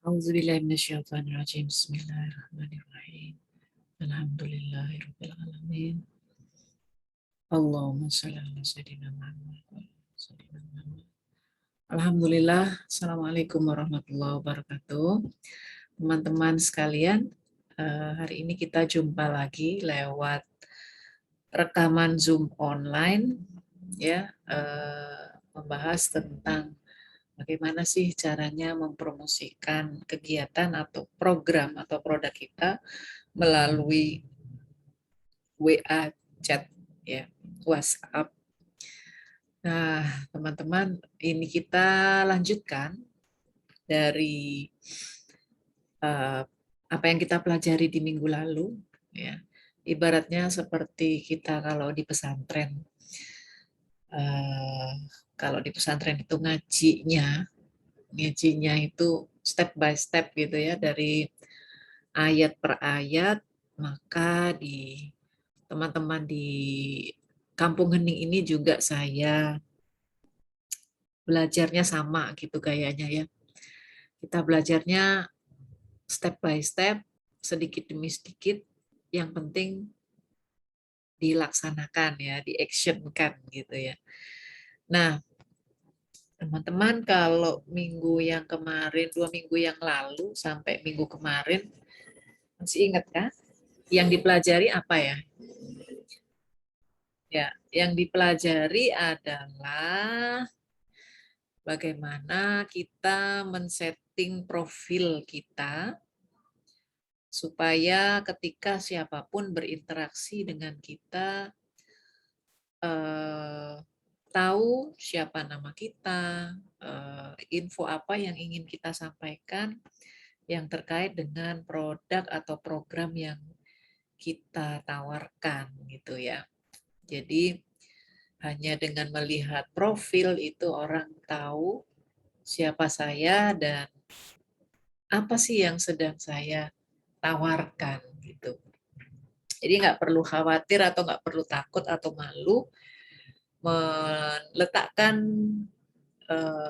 Auzubillahi minasyaitonirrajim. Bismillahirrahmanirrahim. Alhamdulillahirabbil alamin. Allahumma shalli ala sayyidina Muhammad. Alhamdulillah. Assalamualaikum warahmatullahi wabarakatuh. Teman-teman sekalian, hari ini kita jumpa lagi lewat rekaman Zoom online, ya, membahas tentang bagaimana sih caranya mempromosikan kegiatan atau program atau produk kita melalui WA chat, ya, WhatsApp. Nah, teman-teman, ini kita lanjutkan dari apa yang kita pelajari di minggu lalu, ya. Ibaratnya seperti kita kalau di pesantren. Kalau di pesantren itu ngajinya itu step by step gitu ya, dari ayat per ayat. Maka di teman-teman di Kampung Hening ini juga saya belajarnya sama gitu kayaknya ya. Kita belajarnya step by step, sedikit demi sedikit, yang penting dilaksanakan ya, di-actionkan gitu ya. Nah, teman-teman, kalau minggu yang kemarin, 2 minggu yang lalu sampai minggu kemarin, masih ingat kan? Yang dipelajari apa ya? Ya, yang dipelajari adalah bagaimana kita men-setting profil kita supaya ketika siapapun berinteraksi dengan kita, tahu siapa nama kita, info apa yang ingin kita sampaikan yang terkait dengan produk atau program yang kita tawarkan gitu ya. Jadi hanya dengan melihat profil itu orang tahu siapa saya dan apa sih yang sedang saya tawarkan gitu. Jadi nggak perlu khawatir atau nggak perlu takut atau malu meletakkan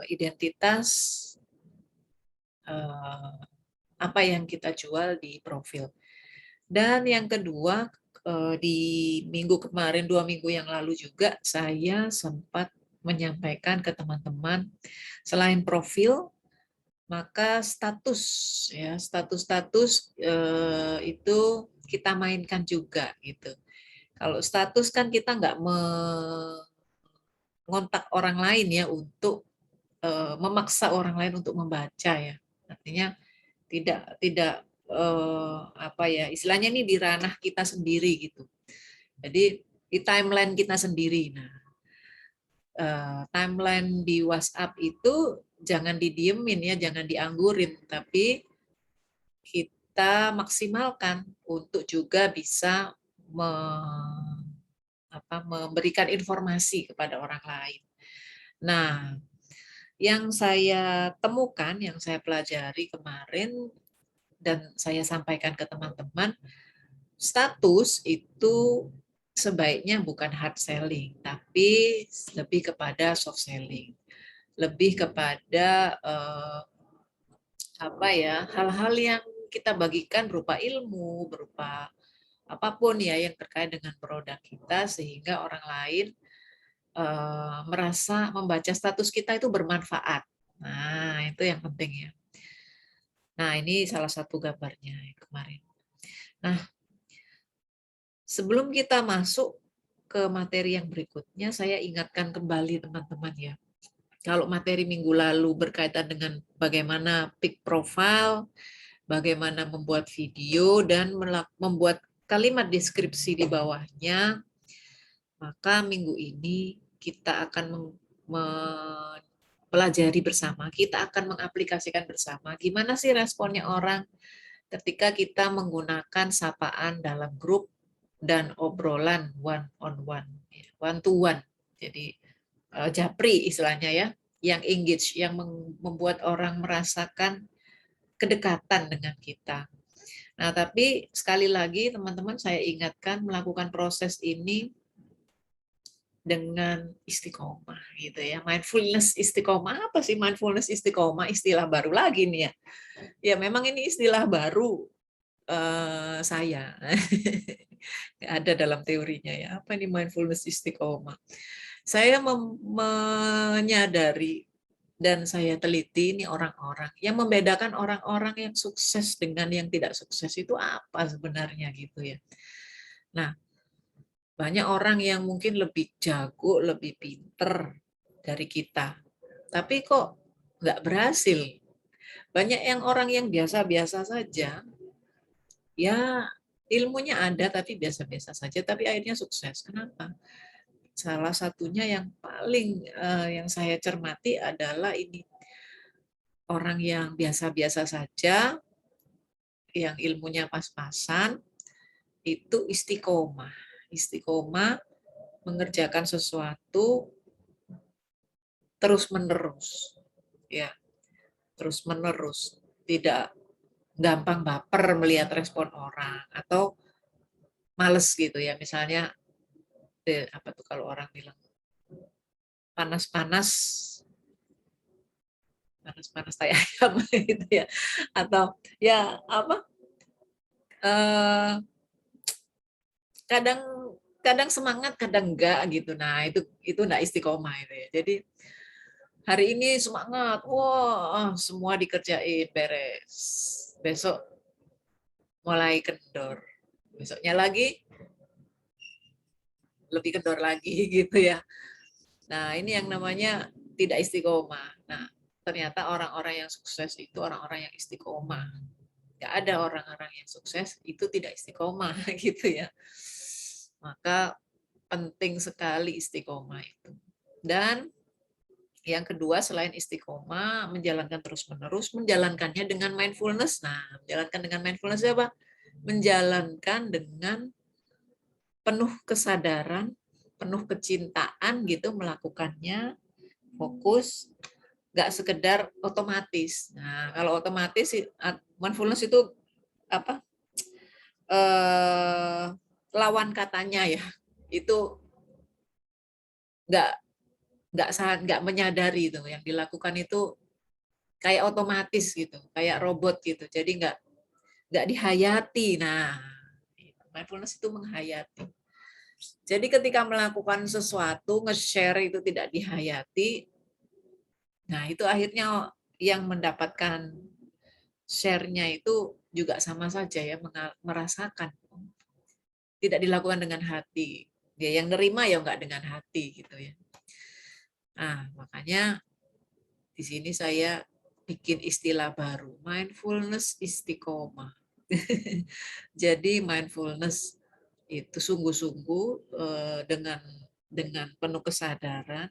identitas apa yang kita jual di profil. Dan yang kedua, di minggu kemarin, 2 minggu yang lalu juga saya sempat menyampaikan ke teman-teman, selain profil, maka status ya, status itu kita mainkan juga gitu. Kalau status kan kita nggak mengontak orang lain ya untuk memaksa orang lain untuk membaca ya. Artinya tidak apa ya, istilahnya ini di ranah kita sendiri gitu. Jadi di timeline kita sendiri. Nah, timeline di WhatsApp itu jangan didiemin ya, jangan dianggurin, tapi kita maksimalkan untuk juga bisa memberikan informasi kepada orang lain. Nah, yang saya temukan, yang saya pelajari kemarin dan saya sampaikan ke teman-teman, status itu sebaiknya bukan hard selling, tapi lebih kepada soft selling, lebih kepada apa ya, hal-hal yang kita bagikan berupa ilmu, berupa apapun ya yang terkait dengan produk kita, sehingga orang lain merasa membaca status kita itu bermanfaat. Nah, itu yang penting ya. Nah, ini salah satu gambarnya kemarin. Nah, sebelum kita masuk ke materi yang berikutnya, saya ingatkan kembali teman-teman ya. Kalau materi minggu lalu berkaitan dengan bagaimana pick profile, bagaimana membuat video, dan membuat kalimat deskripsi di bawahnya, maka minggu ini kita akan mempelajari bersama, kita akan mengaplikasikan bersama gimana sih responnya orang ketika kita menggunakan sapaan dalam grup dan obrolan one on one to one. Jadi japri istilahnya ya, yang engage, yang membuat orang merasakan kedekatan dengan kita. Nah, tapi sekali lagi teman-teman saya ingatkan, melakukan proses ini dengan istiqomah gitu ya. Mindfulness istiqomah, apa sih mindfulness istiqomah? Istilah baru lagi nih ya. Ya memang ini istilah baru saya. Nggak ada dalam teorinya ya. Apa ini mindfulness istiqomah? Saya menyadari dan saya teliti ini orang-orang yang membedakan orang-orang yang sukses dengan yang tidak sukses itu apa sebenarnya gitu ya. Nah, banyak orang yang mungkin lebih jago, lebih pinter dari kita, tapi kok nggak berhasil. Banyak yang orang yang biasa-biasa saja, ya ilmunya ada tapi biasa-biasa saja, tapi akhirnya sukses. Kenapa? Salah satunya yang paling yang saya cermati adalah ini orang yang biasa-biasa saja, yang ilmunya pas-pasan, itu istiqomah. Istiqomah mengerjakan sesuatu terus-menerus. Ya, terus-menerus. Tidak gampang baper melihat respon orang atau males gitu ya. Misalnya apa tuh kalau orang bilang panas-panas panas-panas tai ayam gitu ya. Atau ya apa eh, kadang kadang semangat kadang enggak gitu. Nah itu enggak istiqomah itu ya. Jadi hari ini semangat, wah semua dikerjain beres, besok mulai kendor, besoknya lagi lebih kendor lagi gitu ya. Nah ini yang namanya tidak istiqomah. Nah ternyata orang-orang yang sukses itu orang-orang yang istiqomah. Gak ada orang-orang yang sukses itu tidak istiqomah gitu ya. Maka penting sekali istiqomah itu. Dan yang kedua selain istiqomah, menjalankan terus-menerus, menjalankannya dengan mindfulness. Nah, menjalankan dengan mindfulness apa? Menjalankan dengan penuh kesadaran, penuh kecintaan gitu melakukannya, fokus, nggak sekedar otomatis. Nah, kalau otomatis mindfulness itu apa? Lawan katanya ya, itu nggak nggak menyadari itu yang dilakukan itu kayak otomatis gitu, kayak robot gitu. Jadi nggak dihayati. Nah, mindfulness itu menghayati. Jadi ketika melakukan sesuatu, nge-share itu tidak dihayati, nah itu akhirnya yang mendapatkan share-nya itu juga sama saja ya, merasakan. Tidak dilakukan dengan hati. Dia yang nerima ya nggak dengan hati gitu ya. Nah, makanya di sini saya bikin istilah baru, mindfulness istiqomah. Jadi mindfulness itu sungguh-sungguh dengan penuh kesadaran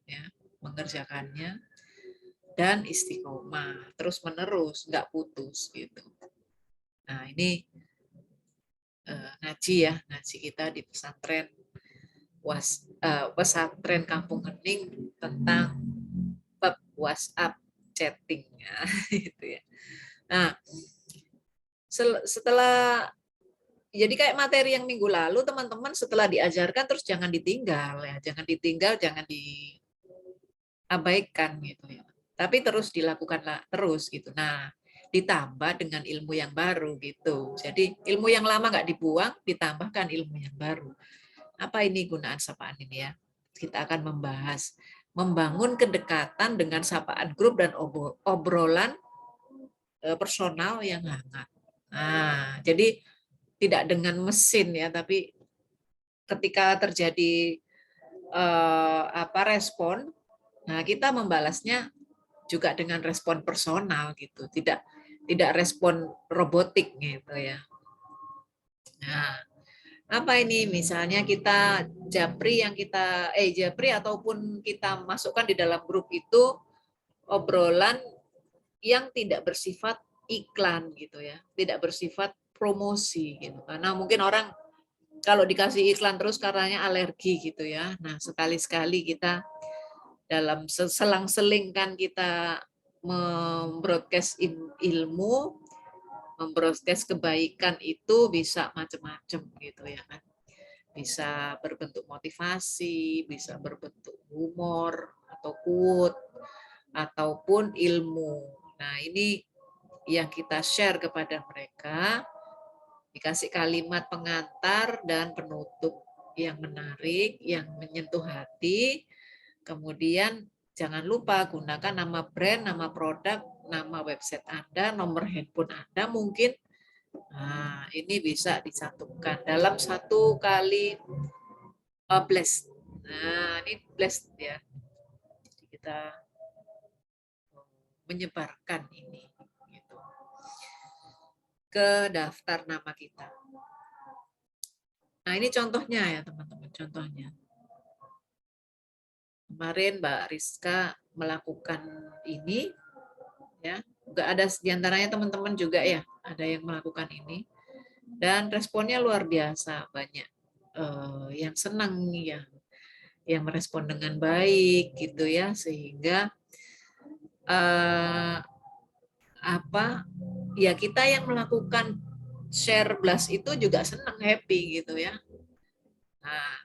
ya mengerjakannya dan istiqomah terus menerus nggak putus gitu. Nah ini ngaji ya, ngaji kita di pesantren Kampung Hening tentang WhatsApp chatting gitu ya. Nah setelah jadi kayak materi yang minggu lalu teman-teman setelah diajarkan terus jangan ditinggal ya, jangan ditinggal, jangan diabaikan gitu ya. Tapi terus dilakukan terus gitu. Nah, ditambah dengan ilmu yang baru gitu. Jadi ilmu yang lama nggak dibuang, ditambahkan ilmu yang baru. Apa ini gunaan sapaan ini ya? Kita akan membahas membangun kedekatan dengan sapaan grup dan obrolan personal yang hangat. Nah, jadi tidak dengan mesin ya, tapi ketika terjadi respon, nah kita membalasnya juga dengan respon personal gitu, tidak respon robotik gitu ya. Nah, apa ini misalnya kita japri ataupun kita masukkan di dalam grup itu obrolan yang tidak bersifat iklan gitu ya, tidak bersifat promosi gitu. Karena mungkin orang kalau dikasih iklan terus karenanya alergi gitu ya. Nah, sekali-sekali kita dalam selang-seling kan kita membroadcast ilmu, membroadcast kebaikan itu bisa macam-macam gitu ya kan. Bisa berbentuk motivasi, bisa berbentuk humor atau quote, ataupun ilmu. Nah, ini yang kita share kepada mereka, dikasih kalimat pengantar dan penutup yang menarik, yang menyentuh hati. Kemudian jangan lupa gunakan nama brand, nama produk, nama website Anda, nomor handphone Anda mungkin. Nah, ini bisa disatukan dalam satu kali blast. Nah, ini blast ya. Jadi kita menyebarkan ini gitu, ke daftar nama kita. Nah, ini contohnya ya teman-teman, contohnya. Kemarin Mbak Rizka melakukan ini, ya. Juga ada diantaranya teman-teman juga ya, ada yang melakukan ini. Dan responnya luar biasa, banyak yang senang yang merespon dengan baik gitu ya, sehingga ya kita yang melakukan share blast itu juga senang, happy gitu ya. Nah,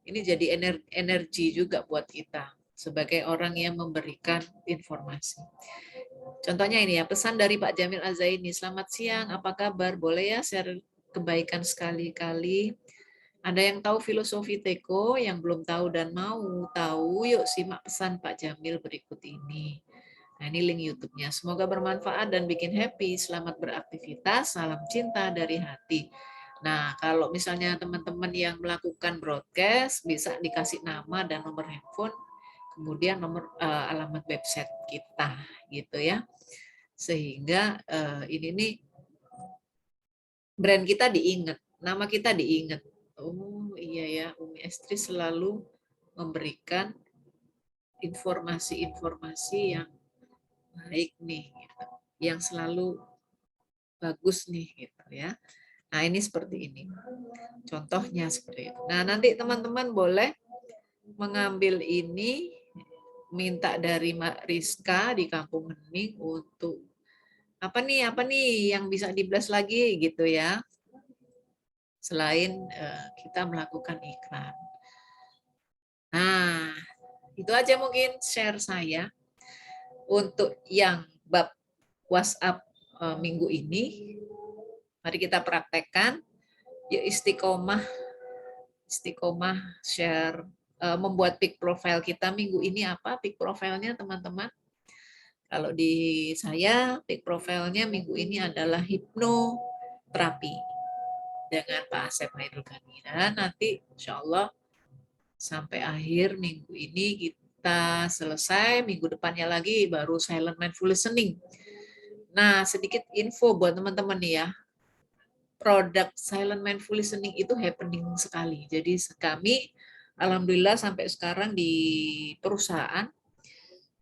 ini jadi energi juga buat kita sebagai orang yang memberikan informasi. Contohnya ini ya, pesan dari Pak Jamil Azaini. Selamat siang, apa kabar? Boleh ya share kebaikan sekali-kali? Ada yang tahu filosofi Teko, yang belum tahu dan mau tahu, yuk simak pesan Pak Jamil berikut ini. Nah, ini link YouTube-nya. Semoga bermanfaat dan bikin happy. Selamat beraktivitas. Salam cinta dari hati. Nah, kalau misalnya teman-teman yang melakukan broadcast, bisa dikasih nama dan nomor handphone, kemudian nomor alamat website kita, gitu ya. Sehingga ini nih brand kita diingat, nama kita diingat. Oh iya ya, Umi Estri selalu memberikan informasi-informasi yang baik nih, gitu. Yang selalu bagus nih, gitu ya. Nah ini seperti ini, contohnya seperti itu. Nah nanti teman-teman boleh mengambil ini, minta dari Mbak Rizka di Kampung Hening untuk apa nih yang bisa di-blast lagi gitu ya. Selain kita melakukan iklan. Nah, itu aja mungkin share saya untuk yang bab WhatsApp minggu ini. Mari kita praktekkan. Yuk istiqomah share membuat pick profile kita minggu ini apa pick profilnya teman-teman. Kalau di saya pick profilnya minggu ini adalah hipnoterapi dengan Pak Asep Hairul Ghani. Dan nanti insya Allah sampai akhir minggu ini kita selesai, minggu depannya lagi baru silent mindful listening. Nah, sedikit info buat teman-teman nih ya. Produk silent mindful listening itu happening sekali. Jadi kami alhamdulillah sampai sekarang di perusahaan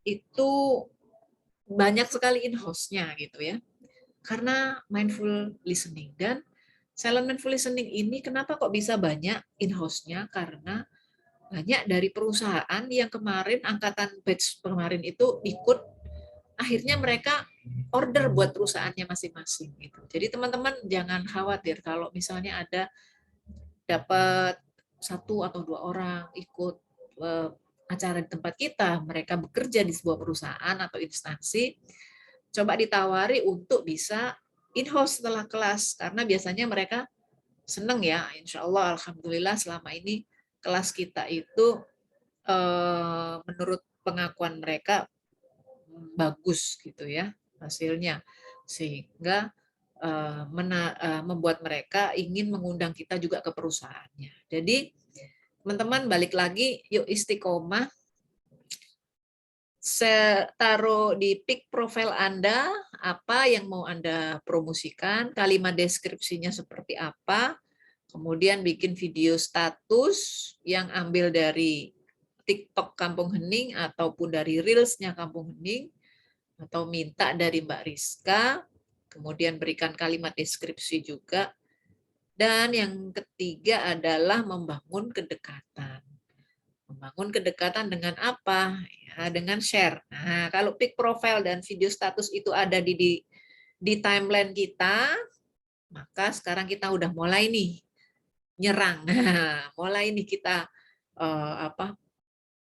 itu banyak sekali in-house-nya gitu ya. Karena mindful listening dan silent mindful listening ini kenapa kok bisa banyak in-house-nya? Karena banyak dari perusahaan yang kemarin angkatan batch kemarin itu ikut, akhirnya mereka order buat perusahaannya masing-masing gitu. Jadi teman-teman jangan khawatir kalau misalnya ada dapat satu atau dua orang ikut acara di tempat kita, mereka bekerja di sebuah perusahaan atau instansi, coba ditawari untuk bisa in-house setelah kelas, karena biasanya mereka seneng ya, insya Allah, alhamdulillah selama ini kelas kita itu menurut pengakuan mereka bagus gitu ya hasilnya, sehingga membuat mereka ingin mengundang kita juga ke perusahaannya. Jadi teman-teman balik lagi, yuk istiqomah, taruh di pick profile Anda apa yang mau Anda promosikan, kalimat deskripsinya seperti apa, kemudian bikin video status yang ambil dari TikTok Kampung Hening ataupun dari Reels-nya Kampung Hening, atau minta dari Mbak Rizka, kemudian berikan kalimat deskripsi juga. Dan yang ketiga adalah membangun kedekatan. Membangun kedekatan dengan apa? Ya, dengan share. Nah, kalau pick profile dan video status itu ada di timeline kita, maka sekarang kita udah mulai nih nyerang. Nah, mulai nih kita apa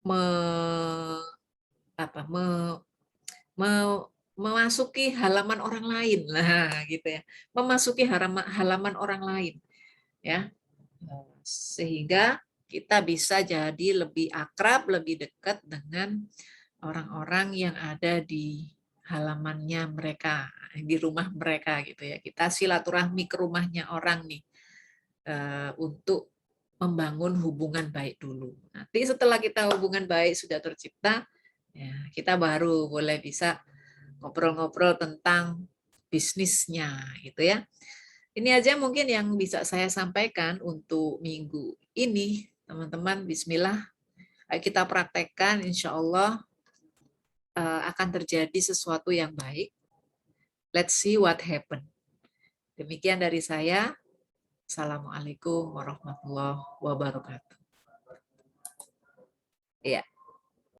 me, apa me, me- memasuki halaman orang lain lah gitu ya. Memasuki halaman orang lain ya. Sehingga kita bisa jadi lebih akrab, lebih dekat dengan orang-orang yang ada di halamannya mereka, di rumah mereka gitu ya. Kita silaturahmi ke rumahnya orang nih untuk membangun hubungan baik dulu. Nanti setelah kita hubungan baik sudah tercipta, ya, kita baru boleh bisa ngobrol-ngobrol tentang bisnisnya gitu ya. Ini aja mungkin yang bisa saya sampaikan untuk minggu ini, teman-teman. Bismillah, ayo kita praktekkan, insya Allah akan terjadi sesuatu yang baik. Let's see what happen. Demikian dari saya. Assalamualaikum warahmatullahi wabarakatuh. Ya.